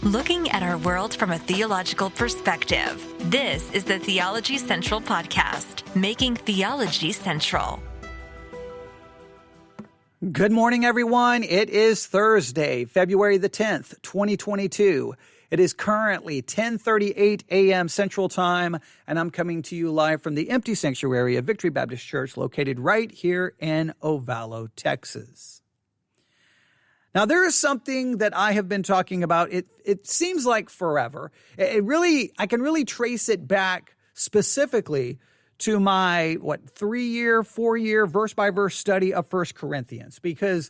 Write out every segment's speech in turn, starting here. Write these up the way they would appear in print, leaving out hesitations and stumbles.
Looking at our world from a theological perspective. This is the Theology Central Podcast, making theology central. Good morning, everyone. It is Thursday, February the 10th, 2022. It is currently 10:38 a.m. Central Time, and I'm coming to you live from the empty sanctuary of Victory Baptist Church located right here in Ovalo, Texas. Now, there is something that I have been talking about. It seems like forever. I can really trace it back specifically to my, 4-year verse-by-verse study of 1 Corinthians. Because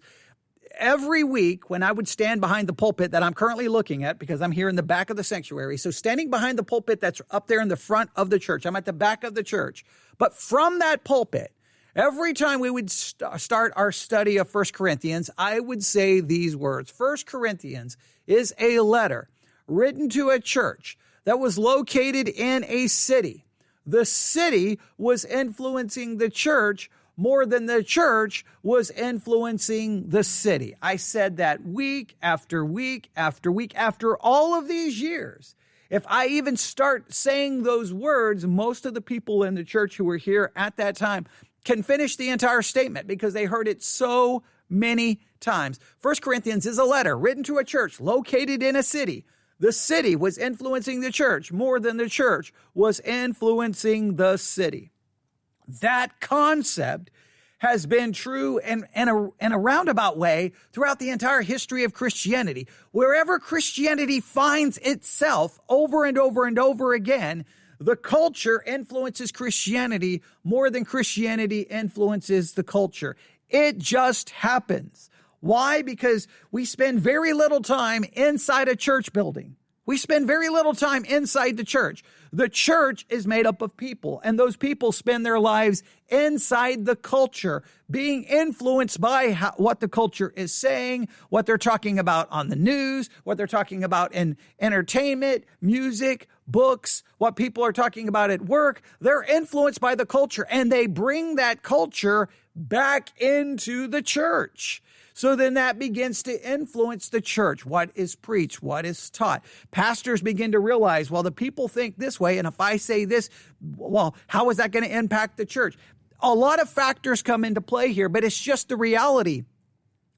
every week when I would stand behind the pulpit that I'm currently looking at, because I'm here in the back of the sanctuary, so standing behind the pulpit that's up there in the front of the church, I'm at the back of the church. But from that pulpit, every time we would start our study of 1 Corinthians, I would say these words. 1 Corinthians is a letter written to a church that was located in a city. The city was influencing the church more than the church was influencing the city. I said that week after week after week after all of these years. If I even start saying those words, most of the people in the church who were here at that time can finish the entire statement because they heard it so many times. 1 Corinthians is a letter written to a church located in a city. The city was influencing the church more than the church was influencing the city. That concept has been true in a roundabout way throughout the entire history of Christianity. Wherever Christianity finds itself over and over and over again, the culture influences Christianity more than Christianity influences the culture. It just happens. Why? Because we spend very little time inside a church building. We spend very little time inside the church. The church is made up of people, and those people spend their lives inside the culture, being influenced by what the culture is saying, what they're talking about on the news, what they're talking about in entertainment, music, books, what people are talking about at work. They're influenced by the culture, and they bring that culture back into the church. So then that begins to influence the church, what is preached, what is taught. Pastors begin to realize, well, the people think this way, and if I say this, well, how is that going to impact the church? A lot of factors come into play here, but it's just the reality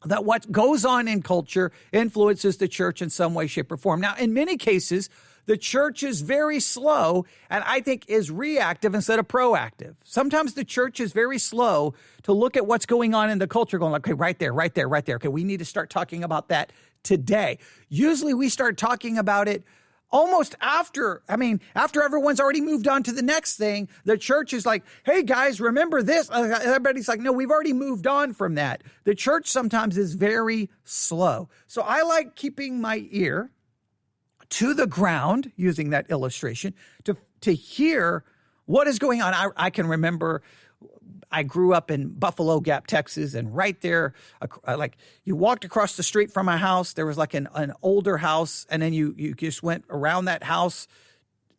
that what goes on in culture influences the church in some way, shape, or form. Now, in many cases, the church is very slow and I think is reactive instead of proactive. Sometimes the church is very slow to look at what's going on in the culture going, okay, right there. Okay, we need to start talking about that today. Usually we start talking about it almost after everyone's already moved on to the next thing. The church is like, hey guys, remember this? Everybody's like, no, we've already moved on from that. The church sometimes is very slow. So I like keeping my ear to the ground, using that illustration, to hear what is going on. I can remember I grew up in Buffalo Gap, Texas, and right there, like you walked across the street from my house, there was like an older house, and then you just went around that house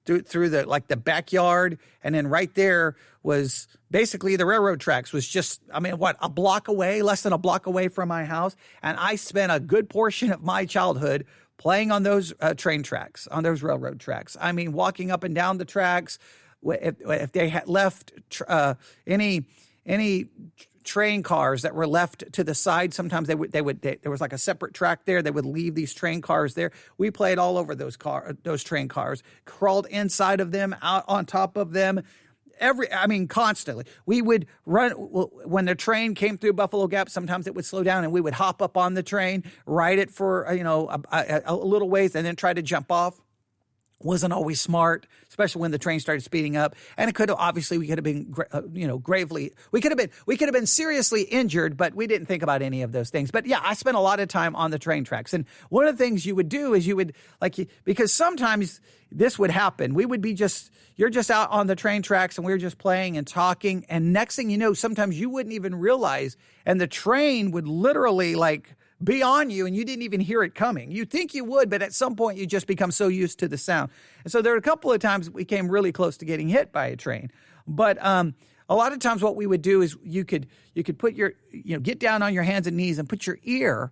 through the backyard, and then right there was basically the railroad tracks was just, a block away, less than a block away from my house, and I spent a good portion of my childhood playing on those train tracks, on those railroad tracks. Walking up and down the tracks. If they had left any train cars that were left to the side, sometimes there was like a separate track there. They would leave these train cars there. We played all over those train cars, crawled inside of them, out on top of them. Constantly. We would run when the train came through Buffalo Gap. Sometimes it would slow down and we would hop up on the train, ride it for, a little ways and then try to jump off. Wasn't always smart, especially when the train started speeding up. And we could have been, gravely, we could have been seriously injured, but we didn't think about any of those things. But yeah, I spent a lot of time on the train tracks. And one of the things you would do is because sometimes this would happen. You're just out on the train tracks and we're just playing and talking. And next thing you know, sometimes you wouldn't even realize, and the train would literally be on you and you didn't even hear it coming. You'd think you would, but at some point you just become so used to the sound. And so there were a couple of times we came really close to getting hit by a train. But a lot of times what we would do is you could put get down on your hands and knees and put your ear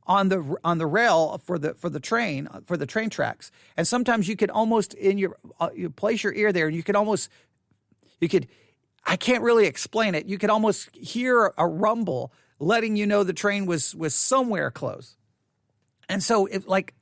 on the rail for the train tracks. And sometimes you could almost you place your ear there, and I can't really explain it. You could almost hear a rumble letting you know the train was somewhere close. And so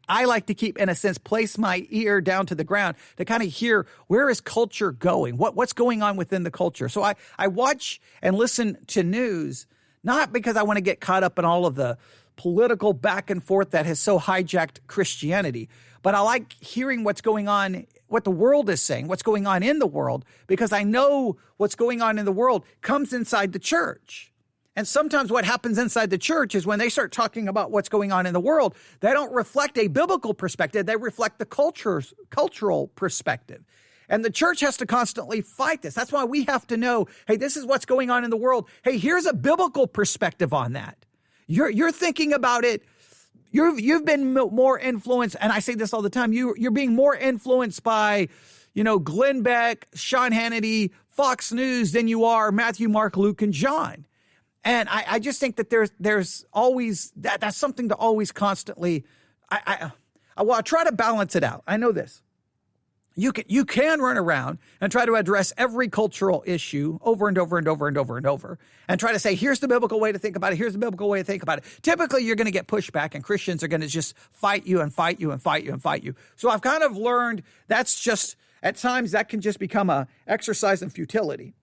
I like to keep, in a sense, place my ear down to the ground to kind of hear, where is culture going? What's going on within the culture? So I watch and listen to news, not because I want to get caught up in all of the political back and forth that has so hijacked Christianity, but I like hearing what's going on, what the world is saying, what's going on in the world, because I know what's going on in the world comes inside the church. And sometimes what happens inside the church is when they start talking about what's going on in the world, they don't reflect a biblical perspective. They reflect the cultural perspective. And the church has to constantly fight this. That's why we have to know, hey, this is what's going on in the world. Hey, here's a biblical perspective on that. You're thinking about it. You've been more influenced, and I say this all the time, you're being more influenced by, Glenn Beck, Sean Hannity, Fox News than you are Matthew, Mark, Luke, and John. And I just think that there's always that's something to always constantly. I try to balance it out. I know this. You can run around and try to address every cultural issue over and over and over and over and over, and try to say, here's the biblical way to think about it. Here's the biblical way to think about it. Typically, you're going to get pushback, and Christians are going to just fight you and fight you and fight you and fight you. So I've kind of learned that's just, at times, that can just become a exercise in futility.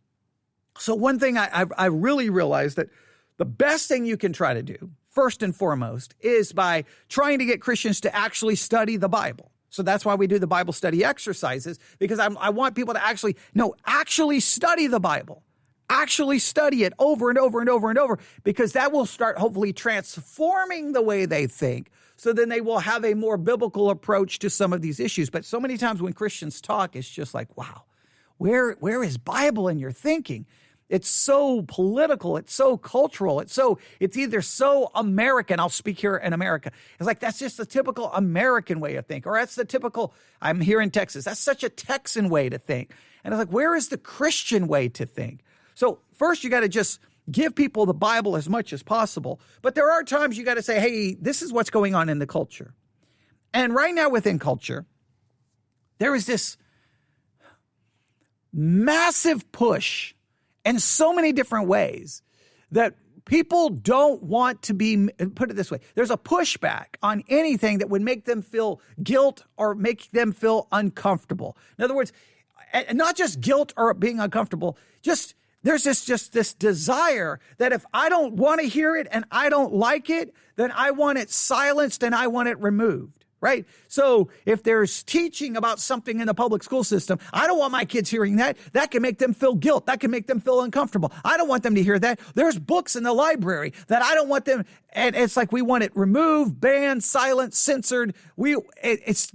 So one thing I really realized, that the best thing you can try to do, first and foremost, is by trying to get Christians to actually study the Bible. So that's why we do the Bible study exercises, because I want people to actually study the Bible. Actually study it over and over and over and over, because that will start hopefully transforming the way they think. So then they will have a more biblical approach to some of these issues. But so many times when Christians talk, it's just like, wow, where is Bible in your thinking? It's so political. It's so cultural. It's either so American. I'll speak here in America. It's like, that's just the typical American way of thinking, or that's the typical, I'm here in Texas, that's such a Texan way to think. And it's like, where is the Christian way to think? So first you got to just give people the Bible as much as possible. But there are times you got to say, hey, this is what's going on in the culture. And right now within culture, there is this massive push in so many different ways that people don't want to be, put it this way, there's a pushback on anything that would make them feel guilt or make them feel uncomfortable. In other words, not just guilt or being uncomfortable, there's this desire that if I don't want to hear it and I don't like it, then I want it silenced and I want it removed. Right? So if there's teaching about something in the public school system, I don't want my kids hearing that. That can make them feel guilt. That can make them feel uncomfortable. I don't want them to hear that. There's books in the library that I don't want them. And it's like we want it removed, banned, silenced, censored. It's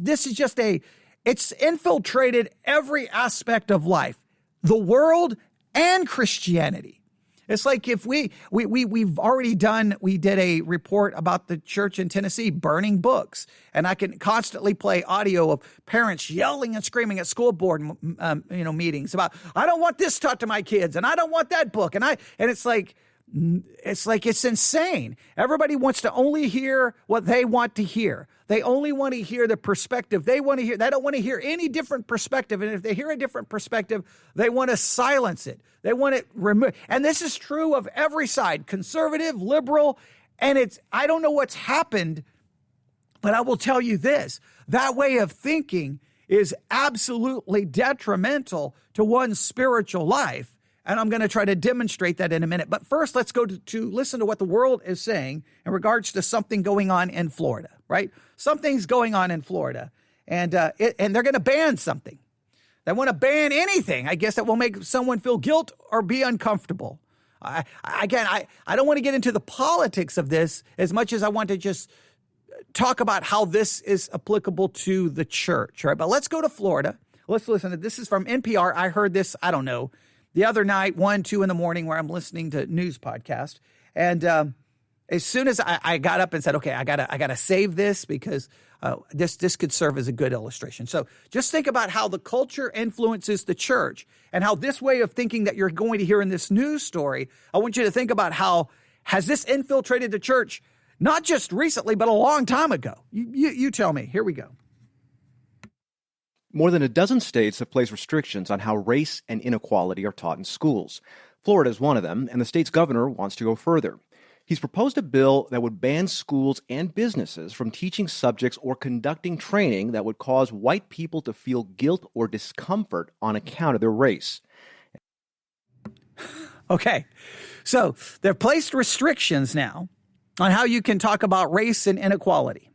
infiltrated every aspect of life, the world and Christianity. It's like if we did a report about the church in Tennessee burning books, and I can constantly play audio of parents yelling and screaming at school board meetings about, I don't want this taught to my kids, and I don't want that book, and it's insane. Everybody wants to only hear what they want to hear. They only want to hear the perspective they want to hear. They don't want to hear any different perspective. And if they hear a different perspective, they want to silence it. They want it removed. And this is true of every side, conservative, liberal. And I don't know what's happened, but I will tell you this. That way of thinking is absolutely detrimental to one's spiritual life. And I'm going to try to demonstrate that in a minute. But first, let's go to listen to what the world is saying in regards to something going on in Florida, right? Something's going on in Florida, and they're going to ban something. They want to ban anything, I guess, that will make someone feel guilt or be uncomfortable. I don't want to get into the politics of this as much as I want to just talk about how this is applicable to the church, right? But let's go to Florida. Let's listen to this. This is from NPR. I heard this, I don't know, the other night, 1, 2 in the morning, where I'm listening to news podcast. And as soon as I got up and said, okay, I gotta save this because this could serve as a good illustration. So just think about how the culture influences the church, and how this way of thinking that you're going to hear in this news story, I want you to think about how has this infiltrated the church, Not just recently, but a long time ago. You tell me. Here we go. More than a dozen states have placed restrictions on how race and inequality are taught in schools. Florida is one of them, and the state's governor wants to go further. He's proposed a bill that would ban schools and businesses from teaching subjects or conducting training that would cause white people to feel guilt or discomfort on account of their race. Okay, so they've placed restrictions now on how you can talk about race and inequality,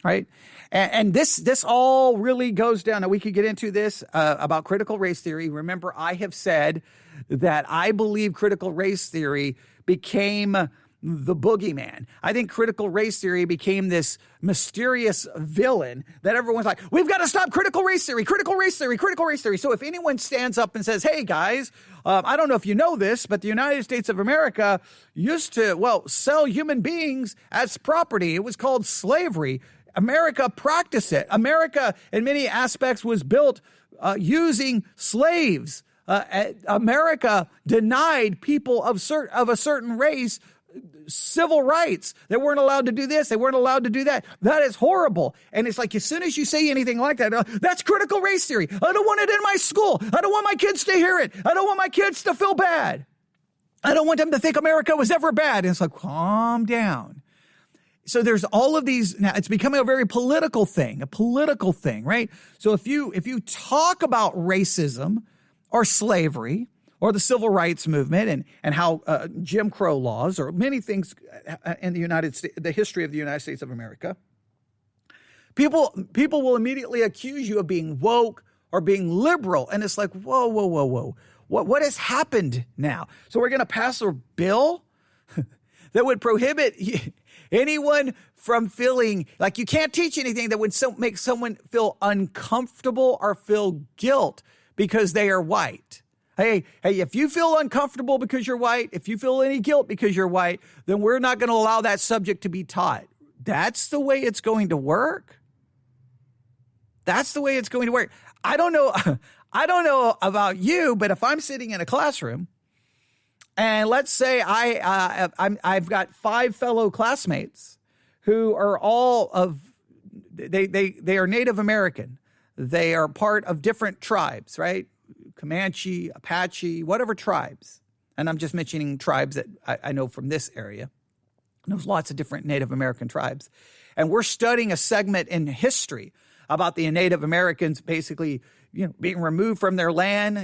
right? And this all really goes down. Now, we could get into this about critical race theory. Remember, I have said that I believe critical race theory became the boogeyman. I think critical race theory became this mysterious villain that everyone's like, we've got to stop critical race theory, critical race theory, critical race theory. So if anyone stands up and says, hey, guys, I don't know if you know this, but the United States of America used to, sell human beings as property. It was called slavery. America practiced it. America, in many aspects, was built using slaves. America denied people of a certain race civil rights. They weren't allowed to do this. They weren't allowed to do that. That is horrible. And it's like, as soon as you say anything like that, that's critical race theory. I don't want it in my school. I don't want my kids to hear it. I don't want my kids to feel bad. I don't want them to think America was ever bad. And it's like, calm down. So there's all of these. Now it's becoming a very political thing, right? So if you talk about racism or slavery or the civil rights movement and how Jim Crow laws or many things in the United States, the history of the United States of America, people will immediately accuse you of being woke or being liberal. And it's like, whoa. What has happened now? So we're going to pass a bill that would prohibit anyone from feeling like you can't teach anything that would make someone feel uncomfortable or feel guilt because they are white. Hey, if you feel uncomfortable because you're white, if you feel any guilt because you're white, then we're not going to allow that subject to be taught. That's the way it's going to work. That's the way it's going to work. I don't know about you, but if I'm sitting in a classroom and let's say I've got 5 fellow classmates who are all they are Native American. They are part of different tribes, right? Comanche, Apache, whatever tribes. And I'm just mentioning tribes that I know from this area. There's lots of different Native American tribes. And we're studying a segment in history about the Native Americans basically, being removed from their land,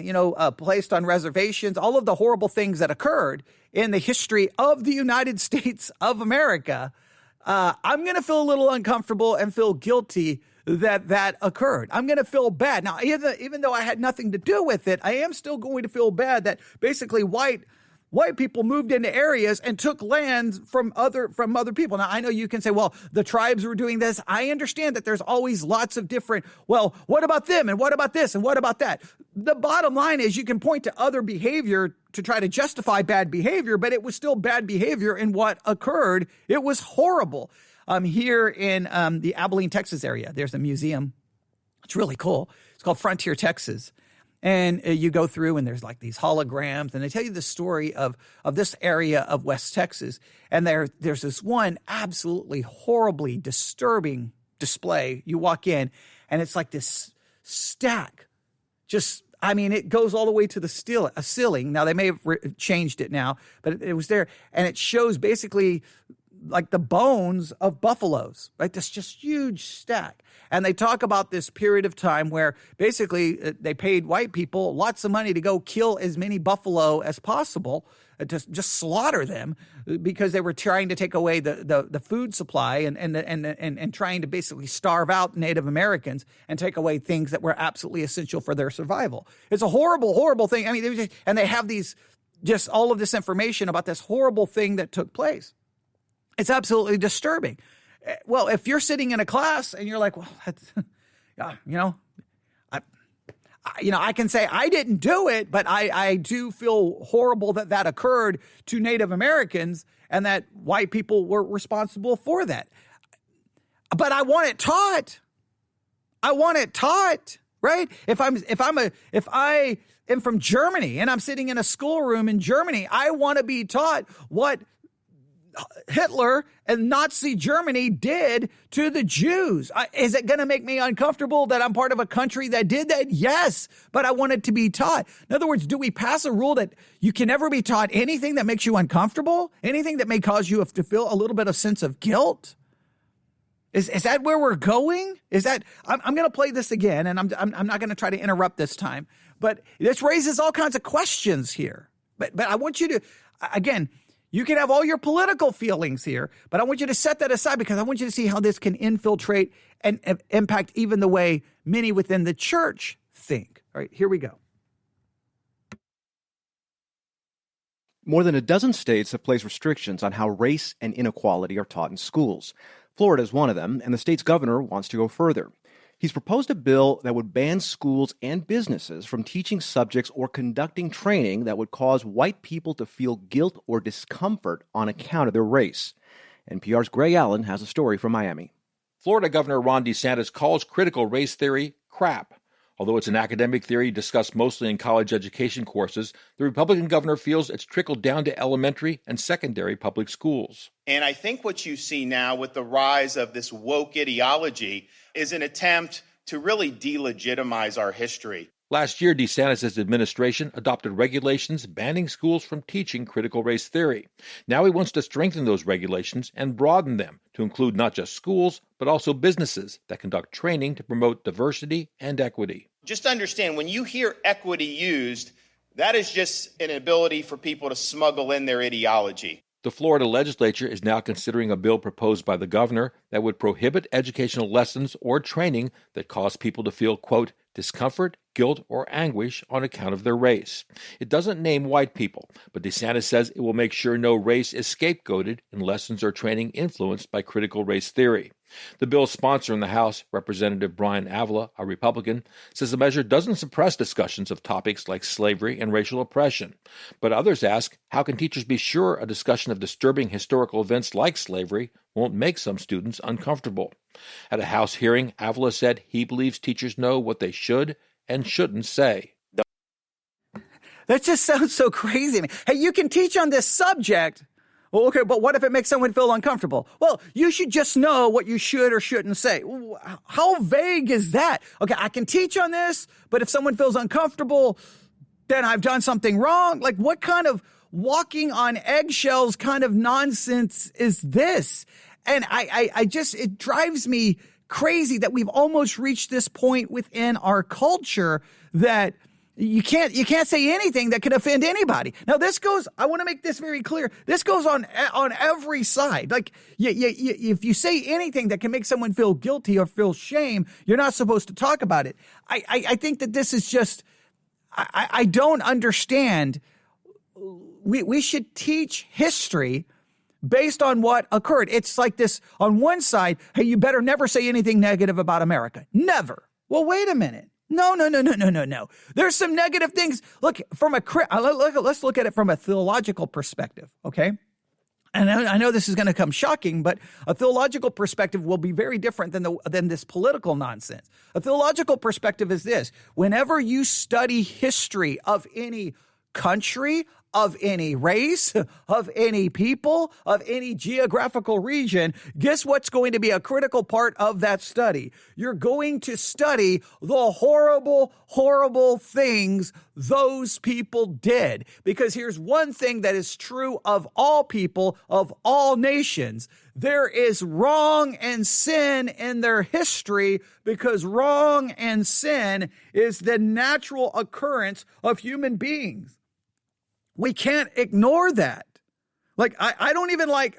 placed on reservations, all of the horrible things that occurred in the history of the United States of America. I'm going to feel a little uncomfortable and feel guilty that occurred. I'm going to feel bad. Now, even though I had nothing to do with it, I am still going to feel bad that basically white people moved into areas and took lands from other people. Now, I know you can say, well, the tribes were doing this. I understand that there's always lots of different, well, what about them? And what about this? And what about that? The bottom line is you can point to other behavior to try to justify bad behavior, but it was still bad behavior in what occurred. It was horrible. Here in the Abilene, Texas area, there's a museum. It's really cool. It's called Frontier, Texas. And you go through and there's like these holograms and they tell you the story of this area of West Texas. And there's this one absolutely horribly disturbing display. You walk in and it's like this stack. It goes all the way to the ceiling. Now they may have changed it now, but it was there. And it shows basically like the bones of buffaloes, right? This just huge stack. And they talk about this period of time where basically they paid white people lots of money to go kill as many buffalo as possible, to just slaughter them because they were trying to take away the food supply and trying to basically starve out Native Americans and take away things that were absolutely essential for their survival. It's a horrible, horrible thing. I mean, and they have just all of this information about this horrible thing that took place. It's absolutely disturbing. Well, if you're sitting in a class and you're like, well, that's, I can say I didn't do it, but I do feel horrible that occurred to Native Americans and that white people were responsible for that. But I want it taught. Right? If I am from Germany and I'm sitting in a schoolroom in Germany, I want to be taught what Hitler and Nazi Germany did to the Jews. Is it going to make me uncomfortable that I'm part of a country that did that? Yes, but I want it to be taught. In other words, do we pass a rule that you can never be taught anything that makes you uncomfortable? Anything that may cause you to feel a little bit of sense of guilt? Is that where we're going? Is that I'm going to play this again, and I'm not going to try to interrupt this time. But this raises all kinds of questions here. But I want you to, again, you can have all your political feelings here, but I want you to set that aside because I want you to see how this can infiltrate and impact even the way many within the church think. All right, here we go. More than a dozen states have placed restrictions on how race and inequality are taught in schools. Florida is one of them, and the state's governor wants to go further. He's proposed a bill that would ban schools and businesses from teaching subjects or conducting training that would cause white people to feel guilt or discomfort on account of their race. NPR's Greg Allen has a story from Miami. Florida Governor Ron DeSantis calls critical race theory crap. Although it's an academic theory discussed mostly in college education courses, the Republican governor feels it's trickled down to elementary and secondary public schools. And I think what you see now with the rise of this woke ideology is an attempt to really delegitimize our history. Last year, DeSantis' administration adopted regulations banning schools from teaching critical race theory. Now he wants to strengthen those regulations and broaden them to include not just schools, but also businesses that conduct training to promote diversity and equity. Just understand, when you hear equity used, that is just an ability for people to smuggle in their ideology. The Florida legislature is now considering a bill proposed by the governor that would prohibit educational lessons or training that cause people to feel, quote, discomfort, guilt, or anguish on account of their race. It doesn't name white people, but DeSantis says it will make sure no race is scapegoated in lessons or training influenced by critical race theory. The bill's sponsor in the House, Representative Brian Avila, a Republican, says the measure doesn't suppress discussions of topics like slavery and racial oppression. But others ask, how can teachers be sure a discussion of disturbing historical events like slavery won't make some students uncomfortable? At a House hearing, Avila said he believes teachers know what they should and shouldn't say. That just sounds so crazy to me. Hey, you can teach on this subject. Well, okay, but what if it makes someone feel uncomfortable? Well, you should just know what you should or shouldn't say. How vague is that? Okay, I can teach on this, but if someone feels uncomfortable, then I've done something wrong. Like, what kind of walking on eggshells kind of nonsense is this? And it drives me crazy that we've almost reached this point within our culture that you can't say anything that could offend anybody. Now, I want to make this very clear. This goes on every side. Like, if you say anything that can make someone feel guilty or feel shame, you're not supposed to talk about it. I think that this is just, I don't understand. We should teach history based on what occurred. It's like this on one side, hey, you better never say anything negative about America. Never. Well, wait a minute. No. There's some negative things. Look, let's look at it from a theological perspective, okay? And I know this is going to come shocking, but a theological perspective will be very different than this political nonsense. A theological perspective is this: whenever you study history of any country, of any race, of any people, of any geographical region, guess what's going to be a critical part of that study? You're going to study the horrible, horrible things those people did. Because here's one thing that is true of all people, of all nations. There is wrong and sin in their history because wrong and sin is the natural occurrence of human beings. We can't ignore that. Like, I don't even like,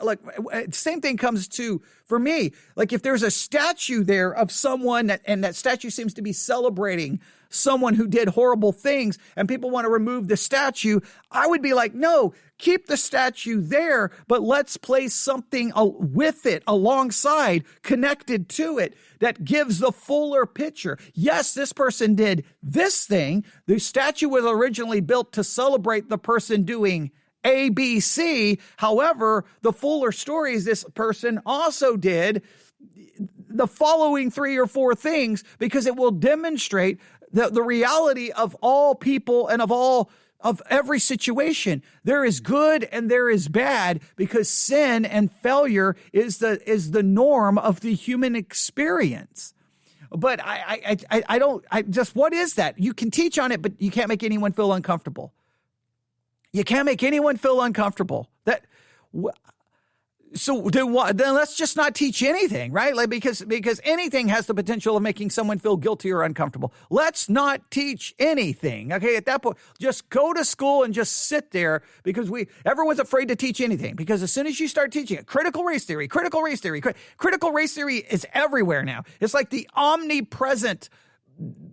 same thing comes to, for me, like if there's a statue there of someone and that statue seems to be celebrating someone who did horrible things and people want to remove the statue, I would be like, no, keep the statue there, but let's place something with it, alongside, connected to it, that gives the fuller picture. Yes, this person did this thing. The statue was originally built to celebrate the person doing A, B, C. However, the fuller story is this person also did the following 3 or 4 things, because it will demonstrate the reality of all people and of all of every situation. There is good and there is bad because sin and failure is the norm of the human experience. But what is that? You can teach on it, but you can't make anyone feel uncomfortable. You can't make anyone feel uncomfortable. So then let's just not teach anything, right? Like because anything has the potential of making someone feel guilty or uncomfortable. Let's not teach anything. Okay, at that point, just go to school and just sit there because everyone's afraid to teach anything because as soon as you start teaching it, critical race theory is everywhere now. It's like the omnipresent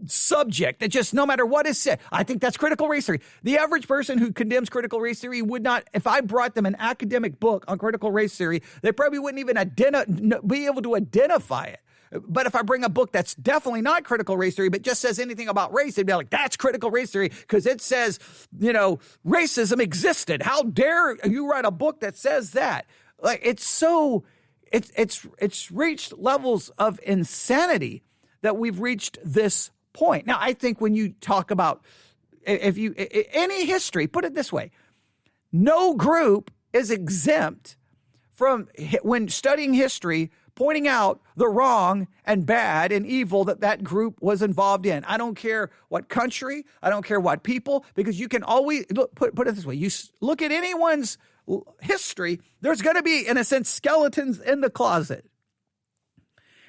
subject that just no matter what is said, I think that's critical race theory. The average person who condemns critical race theory would not, if I brought them an academic book on critical race theory, they probably wouldn't even be able to identify it. But if I bring a book that's definitely not critical race theory, but just says anything about race, they'd be like, that's critical race theory because it says, racism existed. How dare you write a book that says that? Like, it's reached levels of insanity that we've reached this point. Now, I think when you talk about any history, put it this way, no group is exempt from, when studying history, pointing out the wrong and bad and evil that group was involved in. I don't care what country, I don't care what people, because you can always, put it this way, you look at anyone's history, there's going to be, in a sense, skeletons in the closet.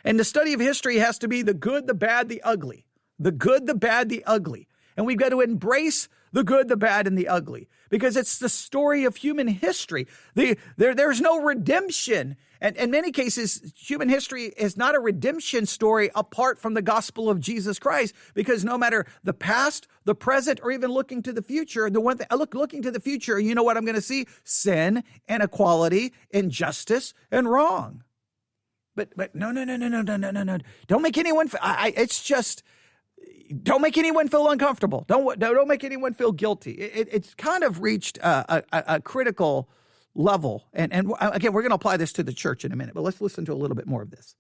And the study of history has to be the good, the bad, the ugly. The good, the bad, the ugly. And we've got to embrace the good, the bad, and the ugly because it's the story of human history. There's no redemption. And in many cases, human history is not a redemption story apart from the gospel of Jesus Christ because no matter the past, the present, or even looking to the future, looking to the future, you know what I'm going to see? Sin, inequality, injustice, and wrong. But no. Don't make anyone. Don't make anyone feel uncomfortable. Don't make anyone feel guilty. It's kind of reached a critical level. And again, we're going to apply this to the church in a minute. But let's listen to a little bit more of this.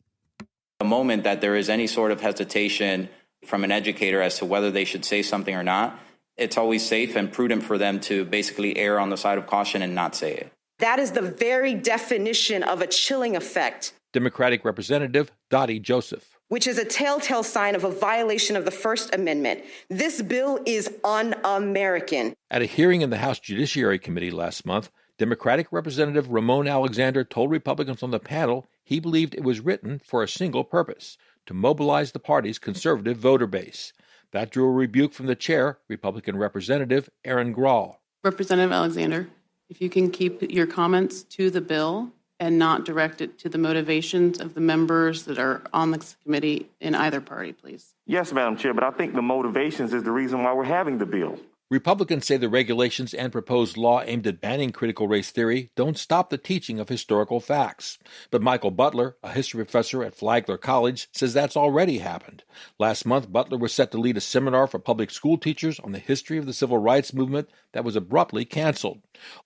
The moment that there is any sort of hesitation from an educator as to whether they should say something or not, it's always safe and prudent for them to basically err on the side of caution and not say it. That is the very definition of a chilling effect. Democratic Representative Dottie Joseph. Which is a telltale sign of a violation of the First Amendment. This bill is un-American. At a hearing in the House Judiciary Committee last month, Democratic Representative Ramon Alexander told Republicans on the panel he believed it was written for a single purpose, to mobilize the party's conservative voter base. That drew a rebuke from the chair, Republican Representative Aaron Grahl. Representative Alexander, if you can keep your comments to the bill and not direct it to the motivations of the members that are on this committee in either party, please. Yes, Madam Chair, but I think the motivations is the reason why we're having the bill. Republicans say the regulations and proposed law aimed at banning critical race theory don't stop the teaching of historical facts. But Michael Butler, a history professor at Flagler College, says that's already happened. Last month, Butler was set to lead a seminar for public school teachers on the history of the civil rights movement that was abruptly canceled.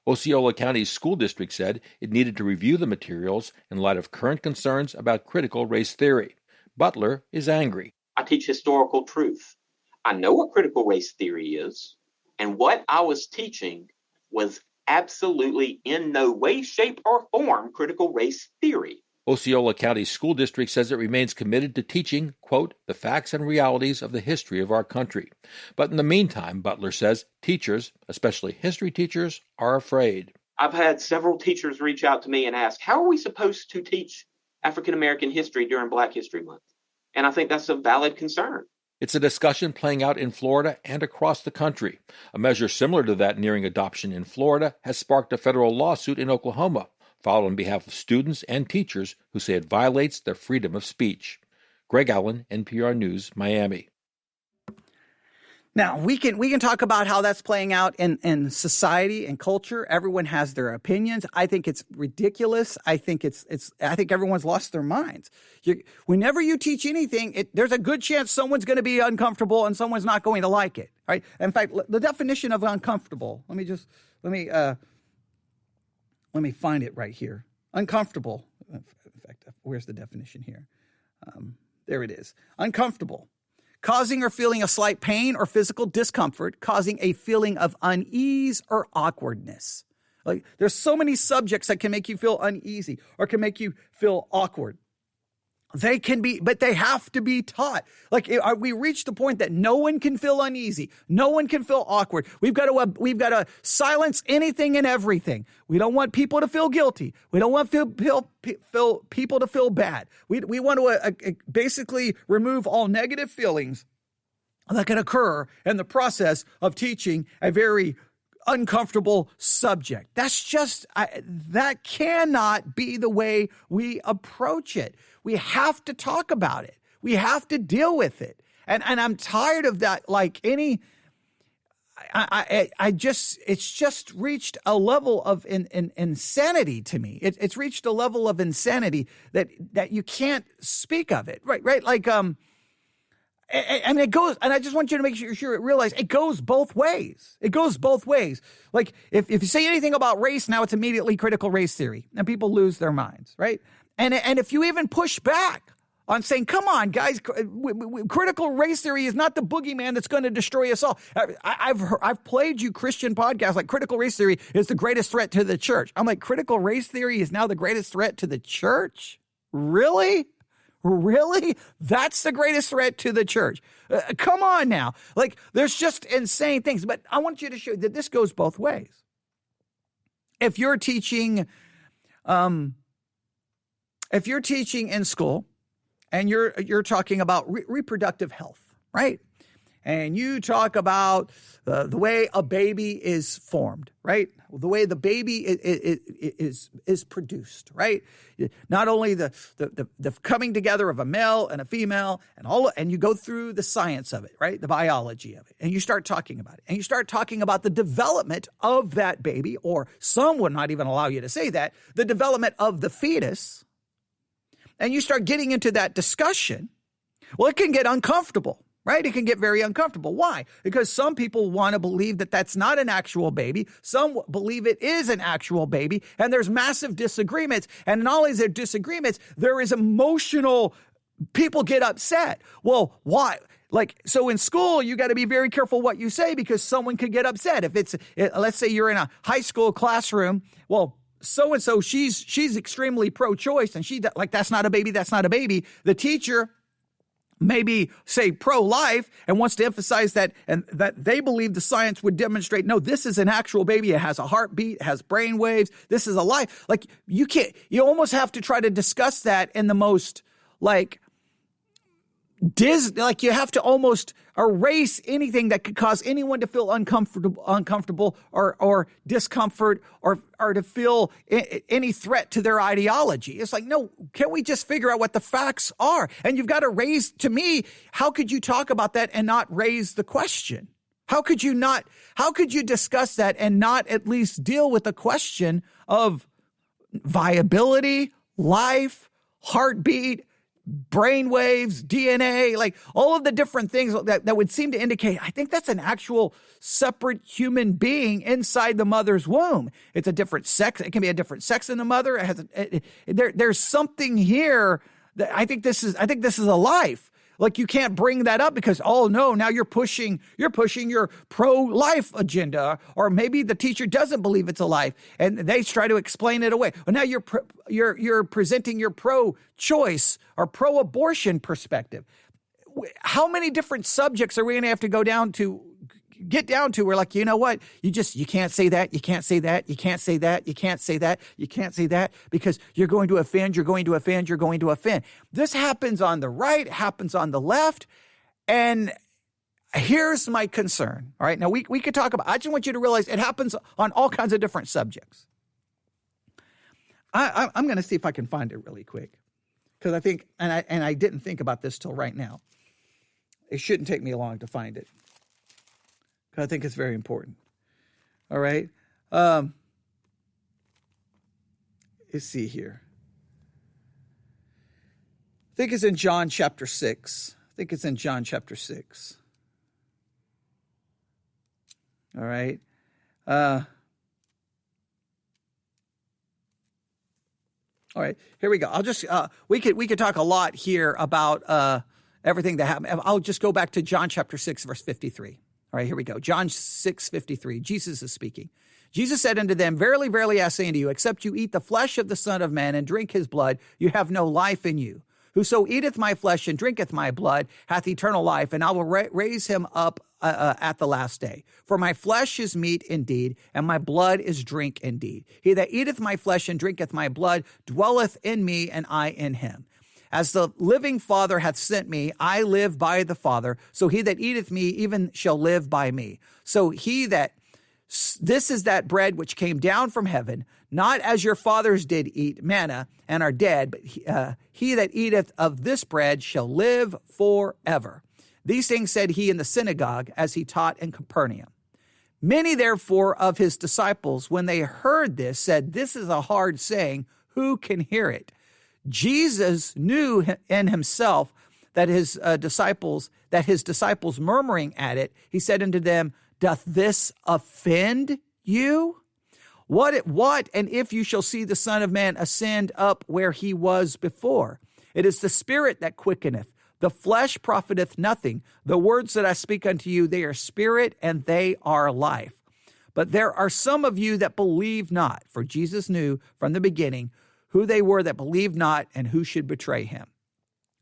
Osceola County's school district said it needed to review the materials in light of current concerns about critical race theory. Butler is angry. I teach historical truth. I know what critical race theory is. And what I was teaching was absolutely in no way, shape, or form critical race theory. Osceola County School District says it remains committed to teaching, quote, the facts and realities of the history of our country. But in the meantime, Butler says, teachers, especially history teachers, are afraid. I've had several teachers reach out to me and ask, how are we supposed to teach African American history during Black History Month? And I think that's a valid concern. It's a discussion playing out in Florida and across the country. A measure similar to that nearing adoption in Florida has sparked a federal lawsuit in Oklahoma, filed on behalf of students and teachers who say it violates their freedom of speech. Greg Allen, NPR News, Miami. Now, we can talk about how that's playing out in society and culture. Everyone has their opinions. I think it's ridiculous. I think I think everyone's lost their minds. Whenever you teach anything, there's a good chance someone's going to be uncomfortable and someone's not going to like it. Right? In fact, the definition of uncomfortable. Let me find it right here. Uncomfortable. In fact, where's the definition here? There it is. Uncomfortable. causing or feeling a slight pain or physical discomfort, causing a feeling of unease or awkwardness. Like, there's so many subjects that can make you feel uneasy or can make you feel awkward. They can be, but they have to be taught. Like, we reached the point that no one can feel uneasy. No one can feel awkward. We've got to silence anything and everything. We don't want people to feel guilty. We don't want people to feel bad. We want to basically remove all negative feelings that can occur in the process of teaching a very uncomfortable subject. That's just, that cannot be the way we approach it. We have to talk about it. We have to deal with it. And I'm tired of that. Like it's just reached a level of insanity to me. It's reached a level of insanity that you can't speak of it. Right. Like, I mean, it goes, and I just want you to make sure you realize it goes both ways. It goes both ways. Like, if you say anything about race, now it's immediately critical race theory, and people lose their minds, right? And if you even push back on saying, come on, guys, critical race theory is not the boogeyman that's going to destroy us all. I've played you Christian podcasts like critical race theory is the greatest threat to the church. I'm like, critical race theory is now the greatest threat to the church? Really? Really? That's the greatest threat to the church. Come on now. Like, there's just insane things. But I want you to show that this goes both ways. If you're teaching in school and you're talking about reproductive health, right? And you talk about the way a baby is formed, right? The way the baby is produced, right? Not only the coming together of a male and a female and you go through the science of it, right? The biology of it. And you start talking about it. And you start talking about the development of that baby, or some would not even allow you to say that, the development of the fetus. And you start getting into that discussion. Well, it can get uncomfortable. Right? It can get very uncomfortable. Why? Because some people want to believe that that's not an actual baby. Some believe it is an actual baby. And there's massive disagreements. And not only is there disagreements, there is emotional, people get upset. Well, why? Like, so in school, you got to be very careful what you say because someone could get upset. Let's say you're in a high school classroom. Well, so-and-so, she's extremely pro-choice. And that's not a baby. That's not a baby. The teacher maybe say pro-life and wants to emphasize that, and that they believe the science would demonstrate, no, this is an actual baby. It has a heartbeat, it has brain waves. This is a life. Like, you almost have to try to discuss that in the most you have to almost erase anything that could cause anyone to feel uncomfortable or discomfort or to feel any threat to their ideology. It's like, no, can't we just figure out what the facts are? And you've got to raise, to me, how could you talk about that and not raise the question? How could you discuss that and not at least deal with the question of viability, life, heartbeat, brain waves, DNA, like all of the different things that would seem to indicate, I think that's an actual separate human being inside the mother's womb. It's a different sex. It can be a different sex in the mother. It has there's something here that I think this is a life. Like, you can't bring that up because, oh no, now you're pushing your pro-life agenda, or maybe the teacher doesn't believe it's a life and they try to explain it away. Well, now you're presenting your pro-choice or pro-abortion perspective. How many different subjects are we going to have to get down to? We're like, you know what? You can't say that. You can't say that. You can't say that. You can't say that. You can't say that because you're going to offend. You're going to offend. You're going to offend. This happens on the right, happens on the left. And here's my concern. All right. Now we could talk about, I just want you to realize it happens on all kinds of different subjects. I'm going to see if I can find it really quick because I think, and I didn't think about this till right now. It shouldn't take me long to find it. I think it's very important. All right. Let's see here. I think it's in John chapter 6. All right. All right. Here we go. I'll just we could talk a lot here about everything that happened. I'll just go back to John chapter 6, verse 53. All right, here we go. John 6:53. Jesus is speaking. Jesus said unto them, Verily, verily, I say unto you, except you eat the flesh of the Son of Man and drink his blood, you have no life in you. Whoso eateth my flesh and drinketh my blood hath eternal life, and I will raise him up at the last day. For my flesh is meat indeed, and my blood is drink indeed. He that eateth my flesh and drinketh my blood dwelleth in me, and I in him. As the living Father hath sent me, I live by the Father. So he that eateth me even shall live by me. So this is that bread which came down from heaven, not as your fathers did eat manna and are dead, but he that eateth of this bread shall live forever. These things said he in the synagogue as he taught in Capernaum. Many therefore of his disciples, when they heard this, said, This is a hard saying, who can hear it? Jesus knew in himself that his disciples murmuring at it, he said unto them, Doth this offend you? What, and if you shall see the Son of Man ascend up where he was before? It is the Spirit that quickeneth. The flesh profiteth nothing. The words that I speak unto you, they are spirit and they are life. But there are some of you that believe not, for Jesus knew from the beginning who they were that believed not and who should betray him.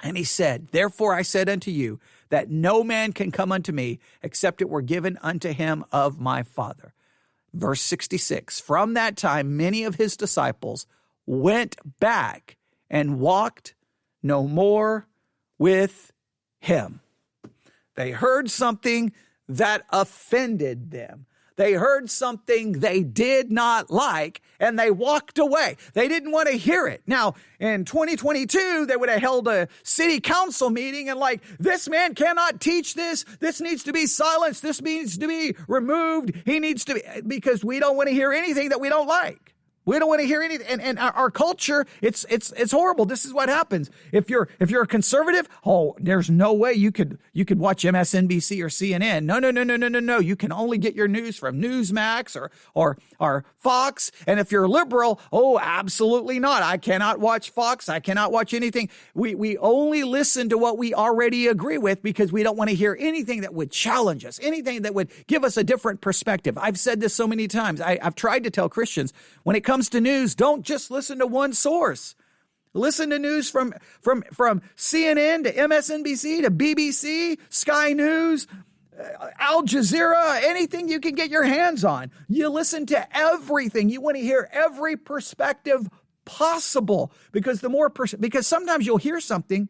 And he said, Therefore I said unto you, that no man can come unto me, except it were given unto him of my Father. Verse 66, From that time many of his disciples went back and walked no more with him. They heard something that offended them. They heard something they did not like, and they walked away. They didn't want to hear it. Now, in 2022, they would have held a city council meeting and this man cannot teach this. This needs to be silenced. This needs to be removed. He needs to be, because we don't want to hear anything that we don't like. We don't want to hear anything. And our culture, it's horrible. This is what happens. If you're a conservative, there's no way you could watch MSNBC or CNN. No. You can only get your news from Newsmax or Fox. And if you're liberal, absolutely not. I cannot watch Fox. I cannot watch anything. We only listen to what we already agree with because we don't want to hear anything that would challenge us, anything that would give us a different perspective. I've said this so many times. I've tried to tell Christians, when it comes to news, don't just listen to one source. Listen to news from CNN to MSNBC to BBC, Sky News, Al Jazeera, anything you can get your hands on. You listen to everything. You want to hear every perspective possible because because sometimes you'll hear something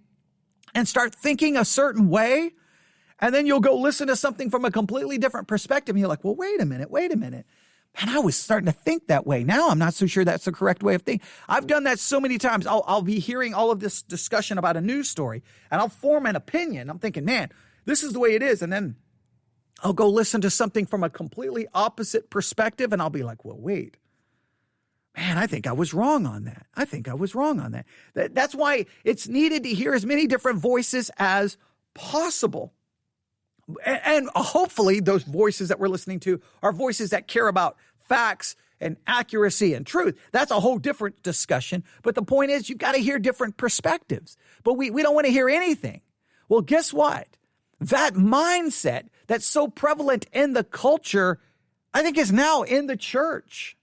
and start thinking a certain way, and then you'll go listen to something from a completely different perspective, and you're like, well, wait a minute. And I was starting to think that way. Now I'm not so sure that's the correct way of thinking. I've done that so many times. I'll be hearing all of this discussion about a news story, and I'll form an opinion. I'm thinking, man, this is the way it is. And then I'll go listen to something from a completely opposite perspective, and I'll be like, well, wait. Man, I think I was wrong on that. That's why it's needed to hear as many different voices as possible. And hopefully those voices that we're listening to are voices that care about facts and accuracy and truth. That's a whole different discussion. But the point is, you've got to hear different perspectives. But we don't want to hear anything. Well, guess what? That mindset that's so prevalent in the culture, I think is now in the church.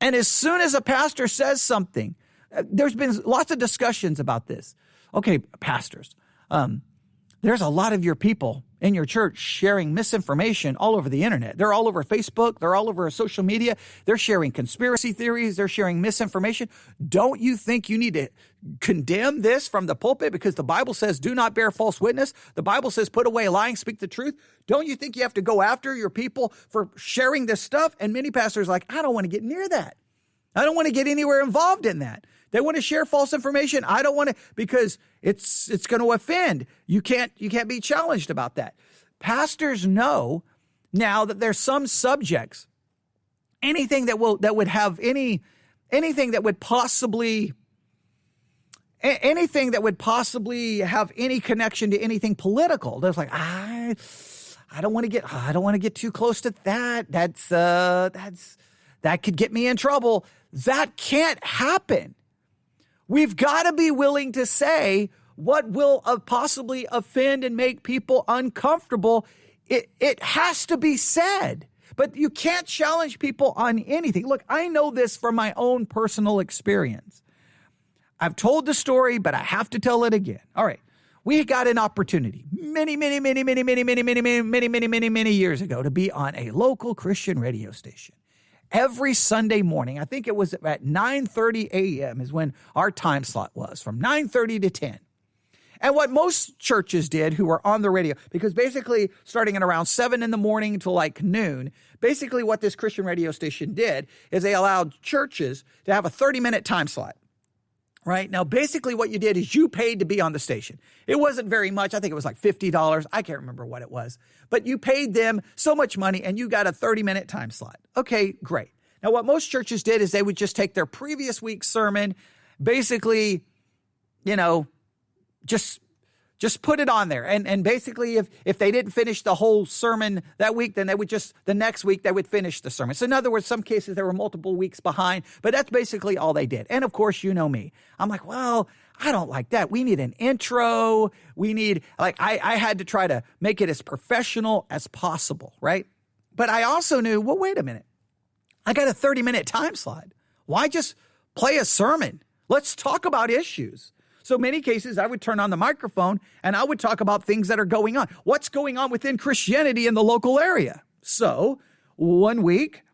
And as soon as a pastor says something, there's been lots of discussions about this. Okay, pastors, there's a lot of your people in your church sharing misinformation all over the internet. They're all over Facebook. They're all over social media. They're sharing conspiracy theories. They're sharing misinformation. Don't you think you need to condemn this from the pulpit? Because the Bible says, do not bear false witness. The Bible says, put away lying, speak the truth. Don't you think you have to go after your people for sharing this stuff? And many pastors are like, I don't want to get near that. I don't want to get anywhere involved in that. They want to share false information. I don't want to, because it's going to offend. You can't be challenged about that. Pastors know now that there's some subjects, anything that would have anything that would possibly have any connection to anything political. There's like, I don't want to get too close to that. That could get me in trouble. That can't happen. We've got to be willing to say what will possibly offend and make people uncomfortable, it has to be said. But you can't challenge people on anything. Look, I know this from my own personal experience. I've told the story, but I have to tell it again. All right. We got an opportunity many years ago to be on a local Christian radio station. Every Sunday morning, I think it was at 9:30 a.m. is when our time slot was, from 9:30 to 10. And what most churches did who were on the radio, because basically starting at around 7 in the morning to like noon, basically what this Christian radio station did is they allowed churches to have a 30-minute time slot. Right? Now, basically what you did is you paid to be on the station. It wasn't very much. I think it was like $50. I can't remember what it was. But you paid them so much money and you got a 30-minute time slot. Okay, great. Now, what most churches did is they would just take their previous week's sermon, basically, just put it on there. And basically, if they didn't finish the whole sermon that week, then they would the next week, they would finish the sermon. So in other words, some cases there were multiple weeks behind, but that's basically all they did. And of course, you know me. I'm like, well, I don't like that. We need an intro. We need, I had to try to make it as professional as possible, right? But I also knew, well, wait a minute. I got a 30-minute time slot. Why just play a sermon? Let's talk about issues. So many cases, I would turn on the microphone and I would talk about things that are going on. What's going on within Christianity in the local area? So one week,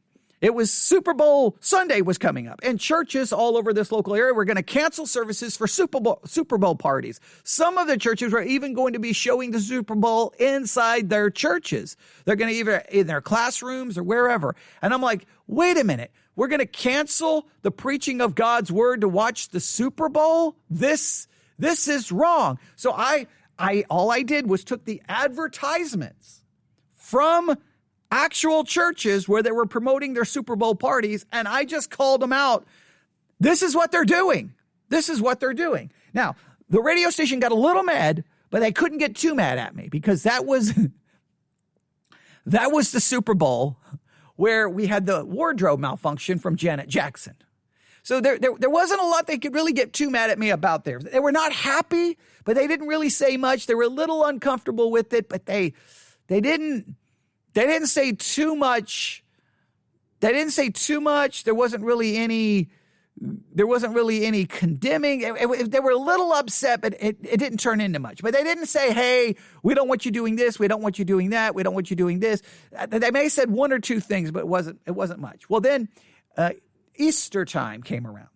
it was Super Bowl Sunday was coming up, and churches all over this local area were going to cancel services for Super Bowl parties. Some of the churches were even going to be showing the Super Bowl inside their churches. They're going to either in their classrooms or wherever. And I'm like, wait a minute. We're going to cancel the preaching of God's word to watch the Super Bowl? This is wrong. So all I did was took the advertisements from actual churches where they were promoting their Super Bowl parties, and I just called them out. This is what they're doing. This is what they're doing. Now, the radio station got a little mad, but they couldn't get too mad at me because that was the Super Bowl where we had the wardrobe malfunction from Janet Jackson. So there wasn't a lot they could really get too mad at me about there. They were not happy, but they didn't really say much. They were a little uncomfortable with it, but they didn't say too much. They didn't say too much. There wasn't really any condemning. They were a little upset, but it didn't turn into much. But they didn't say, hey, we don't want you doing this. We don't want you doing that. We don't want you doing this. They may have said one or two things, but it wasn't much. Well, then Easter time came around.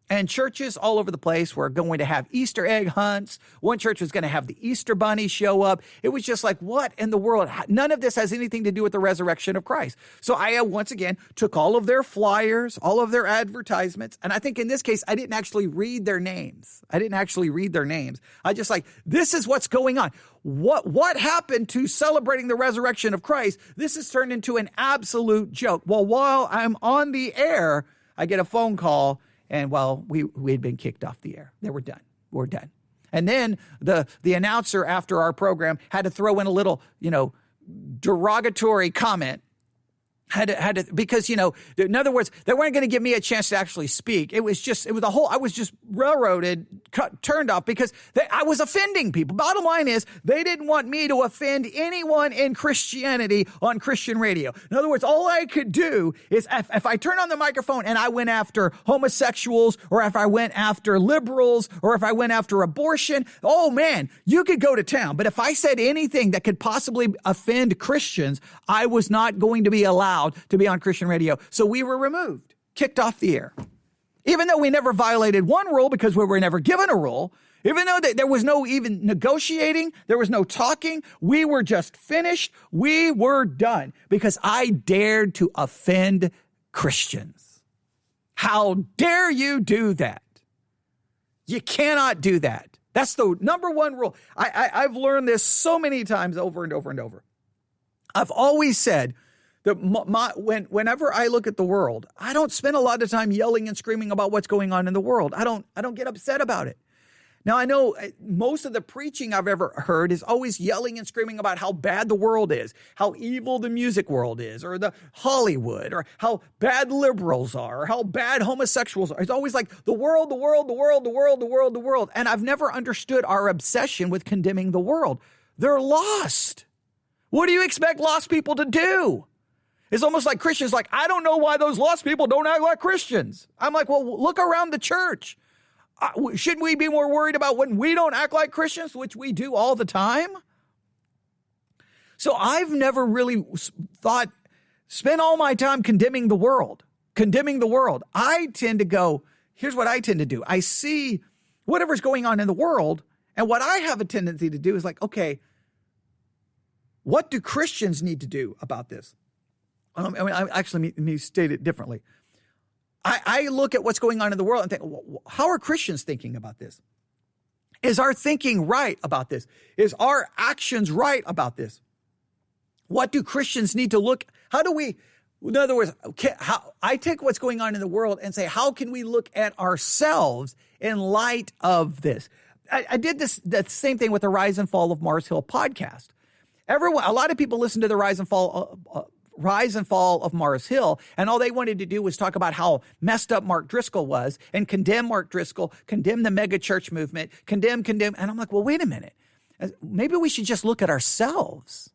And churches all over the place were going to have Easter egg hunts. One church was going to have the Easter bunny show up. It was just like, what in the world? None of this has anything to do with the resurrection of Christ. So I, once again, took all of their flyers, all of their advertisements. And I think in this case, I didn't actually read their names. I just this is what's going on. What happened to celebrating the resurrection of Christ? This has turned into an absolute joke. Well, while I'm on the air, I get a phone call. And we had been kicked off the air. They were done. We're done. And then the announcer after our program had to throw in a little, derogatory comment. Had to because, in other words, they weren't going to give me a chance to actually speak. I was just railroaded, turned off because I was offending people. Bottom line is they didn't want me to offend anyone in Christianity on Christian radio. In other words, all I could do is if I turned on the microphone and I went after homosexuals, or if I went after liberals, or if I went after abortion, oh man, you could go to town. But if I said anything that could possibly offend Christians, I was not going to be allowed to be on Christian radio. So we were removed, kicked off the air. Even though we never violated one rule because we were never given a rule, even though there was no even negotiating, there was no talking, we were just finished. We were done because I dared to offend Christians. How dare you do that? You cannot do that. That's the number one rule. I've learned this so many times over and over and over. I've always said that whenever I look at the world, I don't spend a lot of time yelling and screaming about what's going on in the world. I don't get upset about it. Now, I know most of the preaching I've ever heard is always yelling and screaming about how bad the world is, how evil the music world is, or the Hollywood, or how bad liberals are, or how bad homosexuals are. It's always like the world, the world, the world, the world, the world, the world. And I've never understood our obsession with condemning the world. They're lost. What do you expect lost people to do? It's almost like Christians like, I don't know why those lost people don't act like Christians. I'm like, well, look around the church. Shouldn't we be more worried about when we don't act like Christians, which we do all the time? So I've never really spend all my time condemning the world. I tend to go, here's what I tend to do. I see whatever's going on in the world, and what I have a tendency to do is like, okay, what do Christians need to do about this? Let me state it differently. I look at what's going on in the world and think, well, how are Christians thinking about this? Is our thinking right about this? Is our actions right about this? What do Christians need to look? In other words, I take what's going on in the world and say, how can we look at ourselves in light of this? I did that same thing with the Rise and Fall of Mars Hill podcast. A lot of people listen to the Rise and Fall of Mars Hill, and all they wanted to do was talk about how messed up Mark Driscoll was and condemn Mark Driscoll, condemn the mega church movement, condemn. And I'm like, well, wait a minute. Maybe we should just look at ourselves.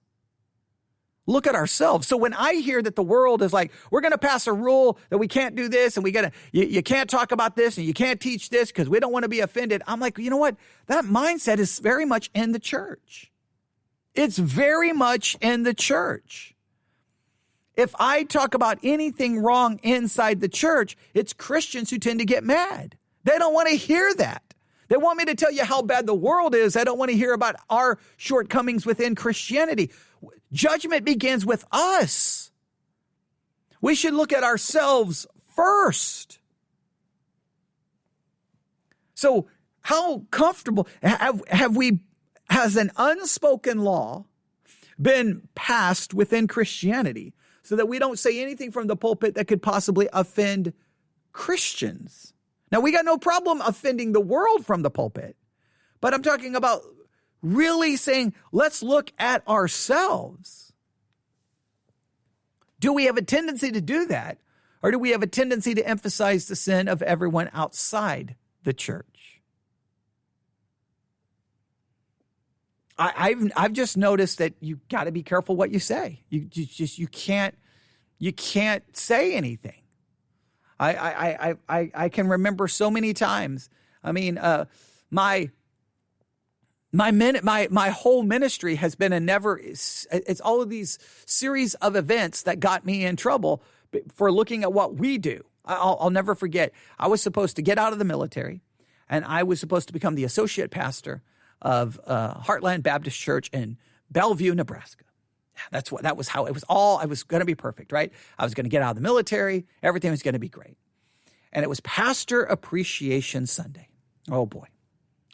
So when I hear that the world is like, we're going to pass a rule that we can't do this, and you can't talk about this, and you can't teach this because we don't want to be offended. I'm like, you know what? That mindset is very much in the church. It's very much in the church. If I talk about anything wrong inside the church, it's Christians who tend to get mad. They don't want to hear that. They want me to tell you how bad the world is. They don't want to hear about our shortcomings within Christianity. Judgment begins with us. We should look at ourselves first. So how comfortable has an unspoken law been passed within Christianity so that we don't say anything from the pulpit that could possibly offend Christians? Now, we got no problem offending the world from the pulpit, but I'm talking about really saying, let's look at ourselves. Do we have a tendency to do that, or do we have a tendency to emphasize the sin of everyone outside the church? I've just noticed that you got to be careful what you say. You can't say anything. I can remember so many times. I mean, my whole ministry has been it's all of these series of events that got me in trouble for looking at what we do. I'll never forget. I was supposed to get out of the military, and I was supposed to become the associate pastor of Heartland Baptist Church in Bellevue, Nebraska. That was how it was all. I was going to be perfect, right? I was going to get out of the military. Everything was going to be great. And it was Pastor Appreciation Sunday. Oh boy.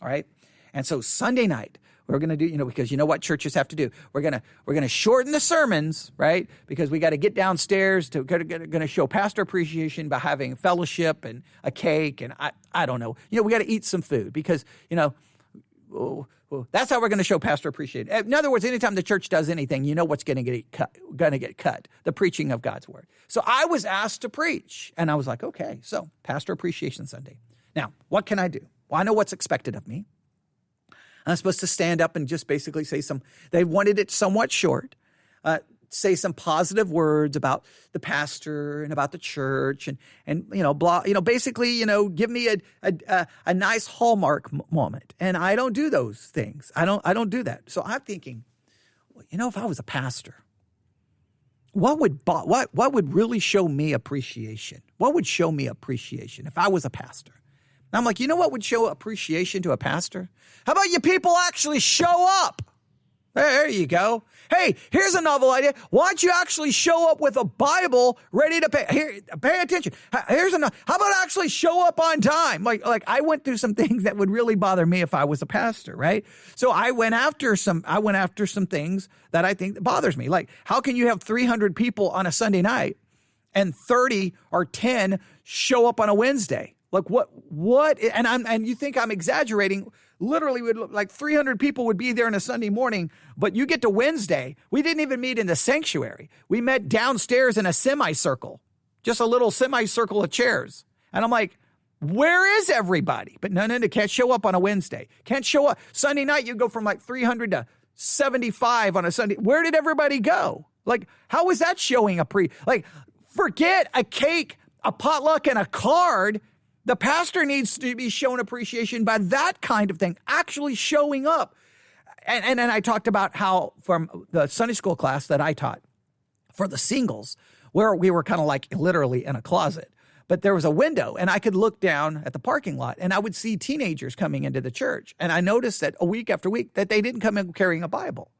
All right. And so Sunday night, we're going to do, because you know what churches have to do. We're going to shorten the sermons, right? Because we got to get downstairs to going to show pastor appreciation by having fellowship and a cake. And I don't know, we got to eat some food because, that's how we're going to show pastor appreciation. In other words, anytime the church does anything, you know what's going to get cut, the preaching of God's word. So I was asked to preach, and I was like, okay, so Pastor Appreciation Sunday. Now, what can I do? Well, I know what's expected of me. I'm supposed to stand up and just basically say they wanted it somewhat short, say some positive words about the pastor and about the church and blah, basically, give me a nice hallmark moment. And I don't do those things. I don't do that. So I'm thinking, if I was a pastor, what would really show me appreciation? What would show me appreciation if I was a pastor? And I'm like, what would show appreciation to a pastor? How about you people actually show up? There you go. Hey, here's a novel idea. Why don't you actually show up with a Bible ready to pay attention? How about actually show up on time? Like I went through some things that would really bother me if I was a pastor, right? So I went after some things that I think bothers me. Like, how can you have 300 people on a Sunday night and 30 or 10 show up on a Wednesday? Like what? And you think I'm exaggerating? literally like 300 people would be there on a Sunday morning, but you get to Wednesday, we didn't even meet in the sanctuary. We met downstairs in a semicircle, just a little semicircle of chairs. And I'm like, where is everybody? But no, they can't show up on a Wednesday. Can't show up. Sunday night, you go from like 300 to 75 on a Sunday. Where did everybody go? Like, how is that showing forget a cake, a potluck, and a card. The pastor needs to be shown appreciation by that kind of thing, actually showing up. And then I talked about how from the Sunday school class that I taught for the singles, where we were kind of like literally in a closet, but there was a window and I could look down at the parking lot and I would see teenagers coming into the church. And I noticed that a week after week that they didn't come in carrying a Bible.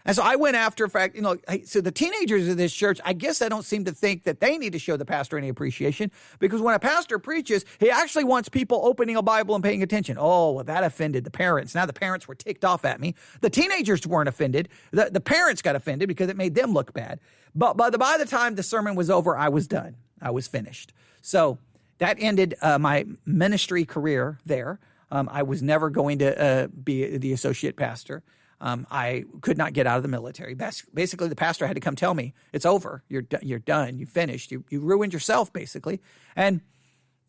And so I went after, in fact, so the teenagers of this church, I guess I don't seem to think that they need to show the pastor any appreciation, because when a pastor preaches, he actually wants people opening a Bible and paying attention. Oh, well, that offended the parents. Now the parents were ticked off at me. The teenagers weren't offended. The parents got offended because it made them look bad. But by the time the sermon was over, I was done. I was finished. So that ended my ministry career there. I was never going to be the associate pastor. I could not get out of the military. Basically, the pastor had to come tell me, it's over. You're done. You finished. You ruined yourself, basically. And,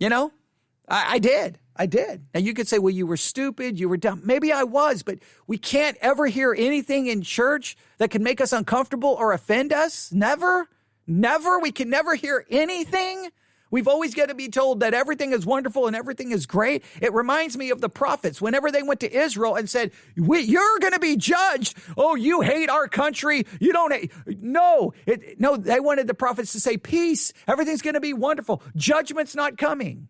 I did. And you could say, well, you were stupid. You were dumb. Maybe I was, but we can't ever hear anything in church that can make us uncomfortable or offend us. Never. We can never hear anything. We've always got to be told that everything is wonderful and everything is great. It reminds me of the prophets. Whenever they went to Israel and said, you're going to be judged. Oh, you hate our country. You don't hate. No, they wanted the prophets to say, peace. Everything's going to be wonderful. Judgment's not coming.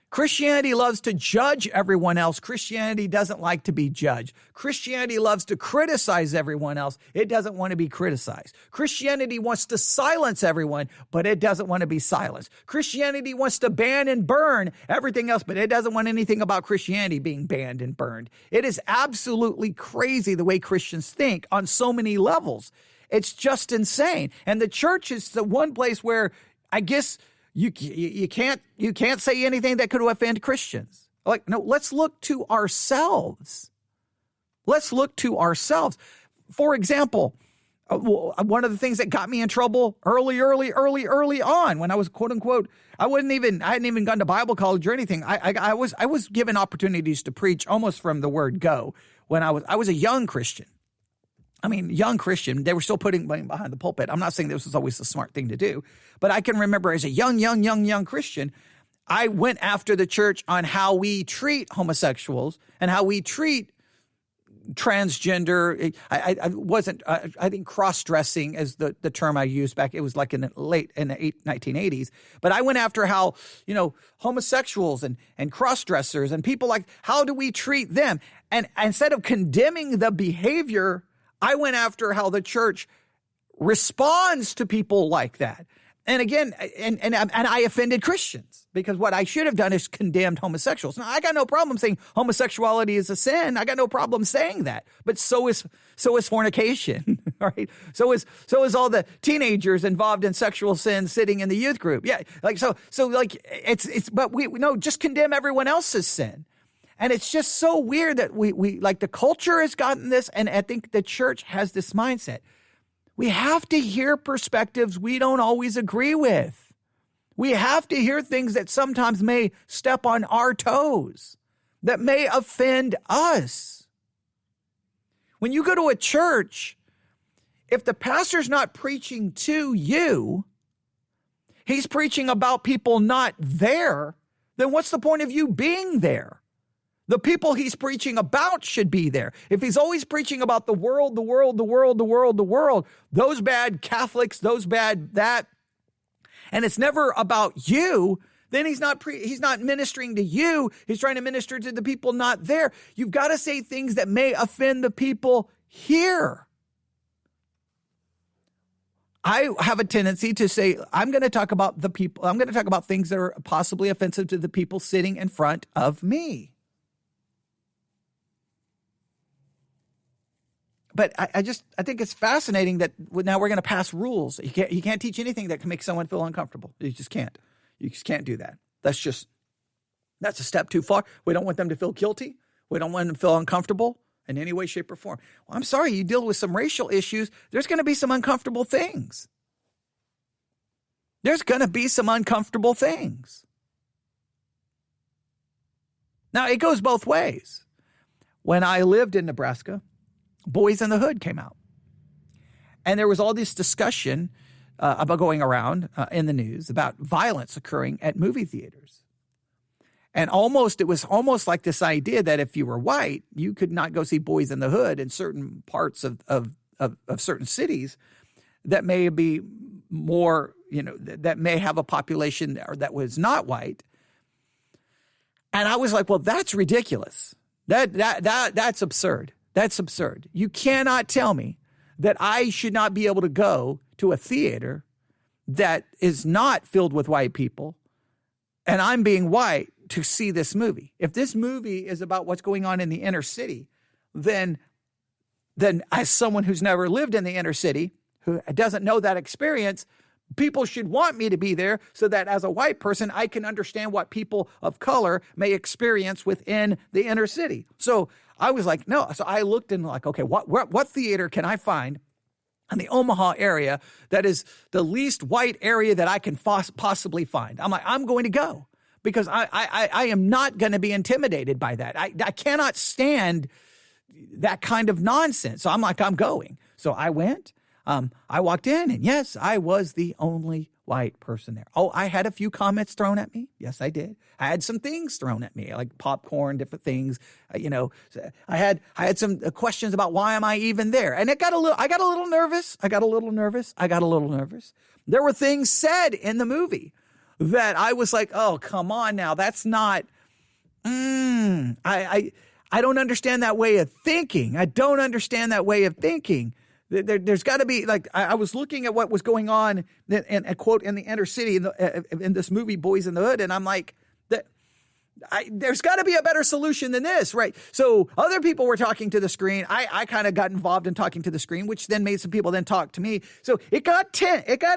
Christianity loves to judge everyone else. Christianity doesn't like to be judged. Christianity loves to criticize everyone else. It doesn't want to be criticized. Christianity wants to silence everyone, but it doesn't want to be silenced. Christianity wants to ban and burn everything else, but it doesn't want anything about Christianity being banned and burned. It is absolutely crazy the way Christians think on so many levels. It's just insane. And the church is the one place where I guess you can't say anything that could offend Christians. No, let's look to ourselves. Let's look to ourselves. For example, one of the things that got me in trouble early on when I was quote unquote, I hadn't even gone to Bible college or anything. I was given opportunities to preach almost from the word go when I was a young Christian. Young Christian, they were still putting money behind the pulpit. I'm not saying this was always the smart thing to do, but I can remember as a young Christian, I went after the church on how we treat homosexuals and how we treat transgender. I think cross-dressing is the term I used back. It was like in the 1980s. But I went after how, homosexuals and cross-dressers and people like, how do we treat them? And instead of condemning the behavior, I went after how the church responds to people like that. And again, and I offended Christians because what I should have done is condemned homosexuals. Now, I got no problem saying homosexuality is a sin. I got no problem saying that. But so is fornication, all right? So is all the teenagers involved in sexual sin sitting in the youth group. Yeah, but we just condemn everyone else's sin. And it's just so weird that we like the culture has gotten this, and I think the church has this mindset. We have to hear perspectives we don't always agree with. We have to hear things that sometimes may step on our toes, that may offend us. When you go to a church, if the pastor's not preaching to you, he's preaching about people not there, then what's the point of you being there? The people he's preaching about should be there. If he's always preaching about the world, those bad Catholics, those bad that, and it's never about you, then he's not ministering to you. He's trying to minister to the people not there. You've got to say things that may offend the people here. I have a tendency to say, I'm going to talk about the people. I'm going to talk about things that are possibly offensive to the people sitting in front of me. But I think it's fascinating that now we're going to pass rules. You can't teach anything that can make someone feel uncomfortable. You just can't. You just can't do that. That's just That's a step too far. We don't want them to feel guilty. We don't want them to feel uncomfortable in any way, shape, or form. Well, I'm sorry, you deal with some racial issues. There's going to be some uncomfortable things. There's going to be some uncomfortable things. Now, it goes both ways. When I lived in Nebraska, Boys in the Hood came out. And there was all this discussion about going around in the news about violence occurring at movie theaters. And it was almost like this idea that if you were white, you could not go see Boys in the Hood in certain parts of certain cities that may be more, that may have a population that was not white. And I was like, well, that's ridiculous. That's absurd. That's absurd. You cannot tell me that I should not be able to go to a theater that is not filled with white people and I'm being white to see this movie. If this movie is about what's going on in the inner city, then as someone who's never lived in the inner city, who doesn't know that experience, people should want me to be there so that as a white person, I can understand what people of color may experience within the inner city. So I was like, no. So I looked and like, okay, what theater can I find in the Omaha area that is the least white area that I can possibly find? I'm like, I'm going to go because I am not going to be intimidated by that. I cannot stand that kind of nonsense. So I'm like, I'm going. So I went. I walked in and yes, I was the only white person there. Oh, I had a few comments thrown at me. Yes, I did. I had some things thrown at me, like popcorn, different things. I had some questions about why am I even there? And I got a little nervous. There were things said in the movie that I was like, oh, come on now. That's not, I don't understand that way of thinking. There's got to be, like, I was looking at what was going on and quote in the inner city in this movie Boys in the Hood, and I'm like, there's got to be a better solution than this, right? So other people were talking to the screen. I kind of got involved in talking to the screen, which then made some people then talk to me. So it got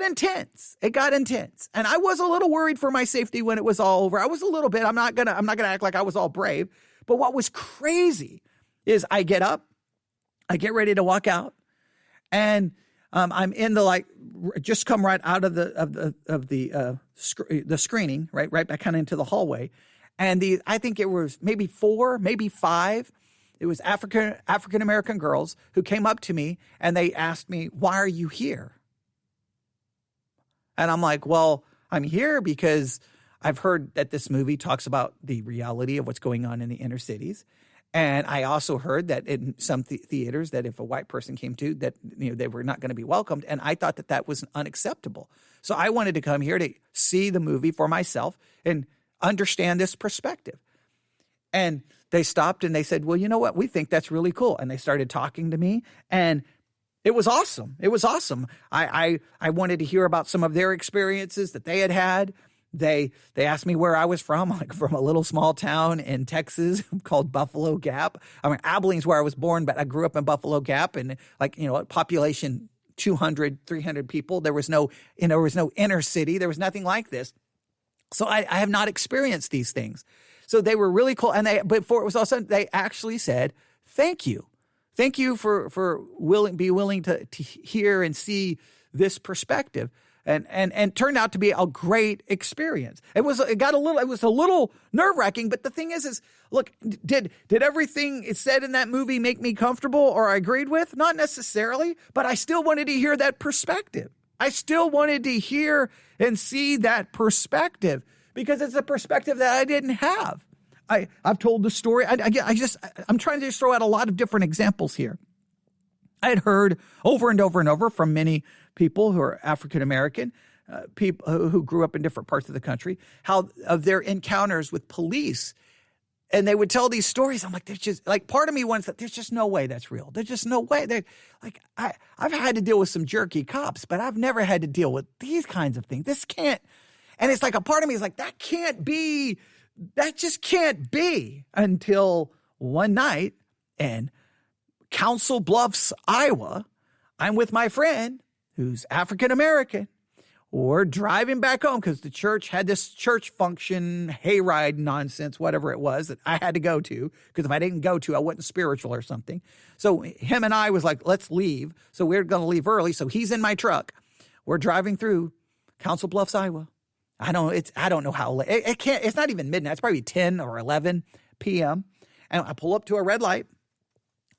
intense. And I was a little worried for my safety when it was all over. I was a little bit. I'm not gonna act like I was all brave. But what was crazy is I get up, I get ready to walk out. And I'm in the just come right out of the screening, right back kind of into the hallway, and I think it was maybe 4, maybe 5. It was African American girls who came up to me and they asked me, "Why are you here?" And I'm like, "Well, I'm here because I've heard that this movie talks about the reality of what's going on in the inner cities." And I also heard that in some theaters that if a white person came to, that they were not going to be welcomed. And I thought that was unacceptable. So I wanted to come here to see the movie for myself and understand this perspective. And they stopped and they said, well, you know what? We think that's really cool. And they started talking to me and it was awesome. I wanted to hear about some of their experiences that they had. They asked me where I was from, like from a little small town in Texas called Buffalo Gap. I mean, Abilene's where I was born, but I grew up in Buffalo Gap and population 200, 300 people. There was no inner city. There was nothing like this. So I have not experienced these things. So they were really cool. And before it was all said, they actually said, thank you. Thank you for be willing to hear and see this perspective. And turned out to be a great experience. It was a little nerve-wracking, but the thing is look, did everything it said in that movie make me comfortable or I agreed with? Not necessarily, but I still wanted to hear that perspective. I still wanted to hear and see that perspective because it's a perspective that I didn't have. I've told the story. I'm trying to just throw out a lot of different examples here. I had heard over and over and over from many people who are African American, people who grew up in different parts of the country, how of their encounters with police, and they would tell these stories. I'm like, there's just part of me wants that. There's just no way that's real. There's just no way. I've had to deal with some jerky cops, but I've never had to deal with these kinds of things. This can't. And it's like a part of me is like, that can't be. That just can't be until one night in Council Bluffs, Iowa, I'm with my friend who's African American. We're driving back home because the church had this church function, hayride nonsense, whatever it was that I had to go to, because if I didn't go to, I wasn't spiritual or something. So him and I was like, let's leave. So we're going to leave early. So he's in my truck. We're driving through Council Bluffs, Iowa. I don't know how late. It's not even midnight. It's probably 10 or 11 p.m. And I pull up to a red light.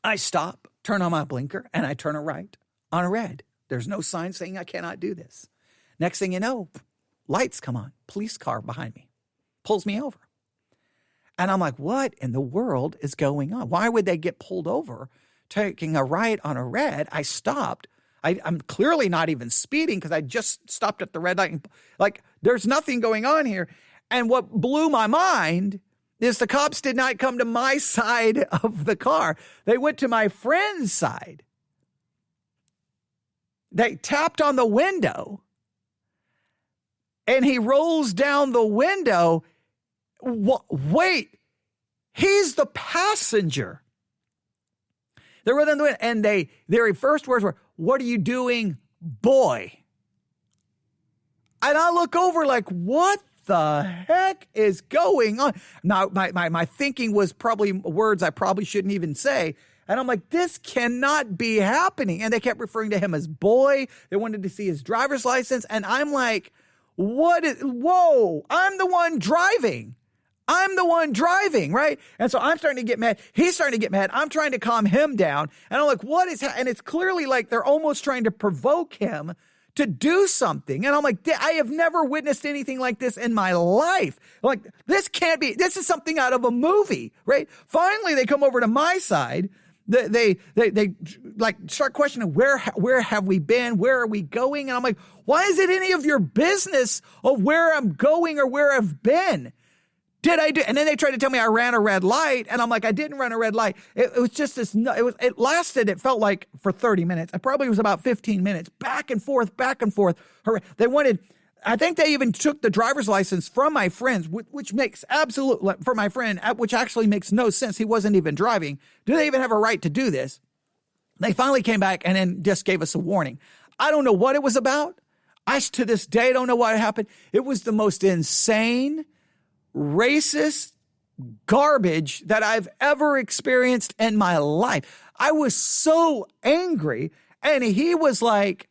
I stop, turn on my blinker, and I turn a right on a red. There's no sign saying I cannot do this. Next thing you know, lights come on. Police car behind me pulls me over. And I'm like, what in the world is going on? Why would they get pulled over taking a right on a red? I stopped. I'm clearly not even speeding because I just stopped at the red light. Like, there's nothing going on here. And what blew my mind is the cops did not come to my side of the car. They went to my friend's side. They tapped on the window. And he rolls down the window. Wait, he's the passenger. They're within the window, and their first words were, "What are you doing, boy?" And I look over like, what the heck is going on? Now, my thinking was probably words I probably shouldn't even say. And I'm like, this cannot be happening. And they kept referring to him as boy. They wanted to see his driver's license. And I'm like, whoa, I'm the one driving. Right? And so I'm starting to get mad. He's starting to get mad. I'm trying to calm him down. And I'm like, what is and it's clearly like they're almost trying to provoke him to do something. And I'm like, I have never witnessed anything like this in my life. Like, this can't be, this is something out of a movie, right? Finally, they come over to my side. They like start questioning, where have we been? Where are we going? And I'm like, why is it any of your business of where I'm going or where I've been? Did I do? And then they tried to tell me I ran a red light. And I'm like, I didn't run a red light. It was just this, it lasted, it felt like for 30 minutes. It probably was about 15 minutes, back and forth. They wanted, I think they even took the driver's license from my friends, which makes for my friend, which actually makes no sense. He wasn't even driving. Do they even have a right to do this? They finally came back and then just gave us a warning. I don't know what it was about. I, to this day, don't know what happened. It was the most insane, racist garbage that I've ever experienced in my life. I was so angry, and he was like,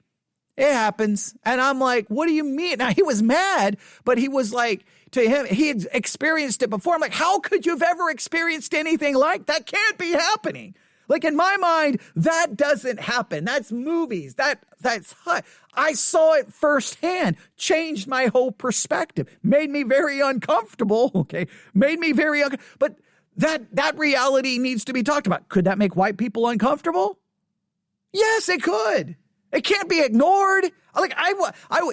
it happens. And I'm like, what do you mean? Now, he was mad, but he was like, to him, he had experienced it before. I'm like, how could you have ever experienced anything like that? Can't be happening. Like, in my mind, that doesn't happen. That's movies. That's I saw it firsthand, changed my whole perspective, made me very uncomfortable. Okay. But that reality needs to be talked about. Could that make white people uncomfortable? Yes, it could. It can't be ignored. Like,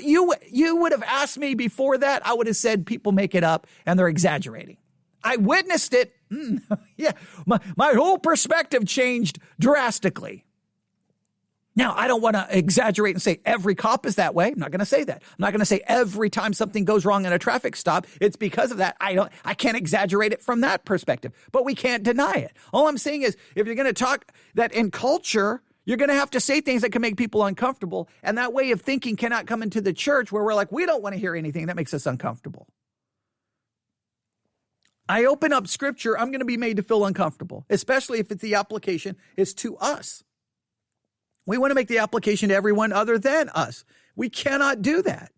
you would have asked me before that. I would have said people make it up and they're exaggerating. I witnessed it. Yeah, my whole perspective changed drastically. Now, I don't want to exaggerate and say every cop is that way. I'm not going to say that. I'm not going to say every time something goes wrong in a traffic stop, it's because of that. I can't exaggerate it from that perspective, but we can't deny it. All I'm saying is, if you're going to talk that in culture, you're going to have to say things that can make people uncomfortable. And that way of thinking cannot come into the church where we're like, we don't want to hear anything that makes us uncomfortable. I open up scripture, I'm going to be made to feel uncomfortable, especially if the application is to us. We want to make the application to everyone other than us. We cannot do that.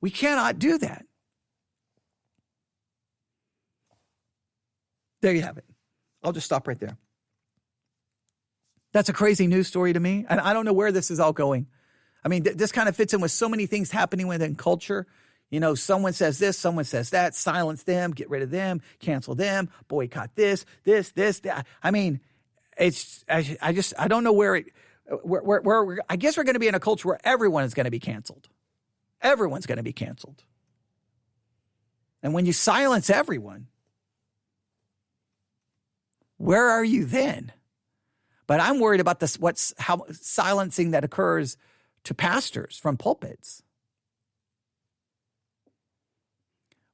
We cannot do that. There you have it. I'll just stop right there. That's a crazy news story to me. And I don't know where this is all going. I mean, this kind of fits in with so many things happening within culture. You know, someone says this, someone says that, silence them, get rid of them, cancel them, boycott this, that. I mean, I don't know where I guess we're going to be in a culture where everyone is going to be canceled. Everyone's going to be canceled. And when you silence everyone, where are you then? But I'm worried about this, how silencing that occurs to pastors from pulpits.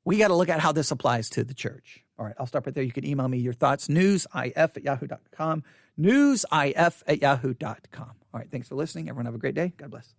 We got to look at how this applies to the church. All right, I'll stop right there. You can email me your thoughts, newsif@yahoo.com, newsif@yahoo.com. All right, thanks for listening. Everyone have a great day. God bless.